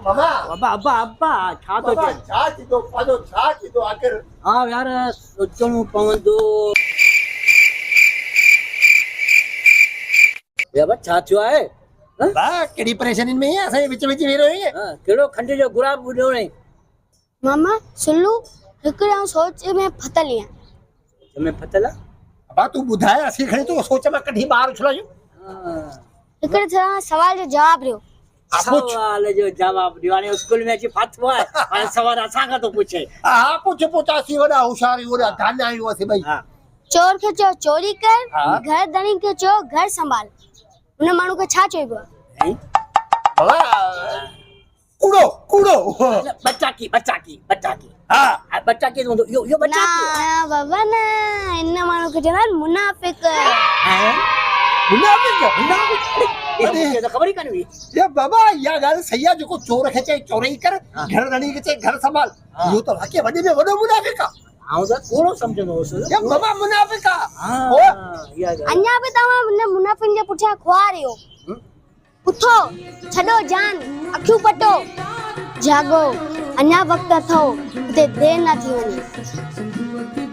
मामा अब्बा अब्बा अब्बा छा तो बाबा छा कीधो पाजो छा कीधो आखिर हाँ यार सोचणो पवंदो बाबा छा थियो आहे बा केड़ी परेशानी में है असां विच विच वेरो है केड़ो खंड जो गुलाब ॿुधो ने मामा सुल्लू हिकड़ा सोच में फतल है में फतल बा तू बुधाए असी खणी तो सोच में कढी बाहर उछलायो हिकड़े थोड़ा सवाल जो जवाब रियो सवाल जो जवाब दियो हाणे स्कूल में अची फाथो आहे हाणे सवाल असां खां तो पुछे हां पुछ पुछासी वडा होशियार वडा धान आयो असी भाई चोर के चो चोरी कर हाँ। घर धनी के चो घर संभाल उन मानू के छा चोइबो बाबा कूड़ो कूड़ो बच्चा की हां बच्चा की यो बच्चा ना की बाबा ना इन मानू के जना मुनाफिक मुनाफिक अरे ये तो खबर ही कानी हुई ये बाबा या गाल सही है जो चोर के चाहे चोरी कर घर धनी के चाहे घर संभाल यो तो हके वडे में वडो मुनाफिक हां तो थोड़ो समझनो हो ये बाबा मुनाफिक हां या अन्या भी तवा ने मुनाफिक जे पुठिया खुआ रियो उठो छडो जान अखियूं पटो जागो अन्या वक्त अथो ते देर न थी वने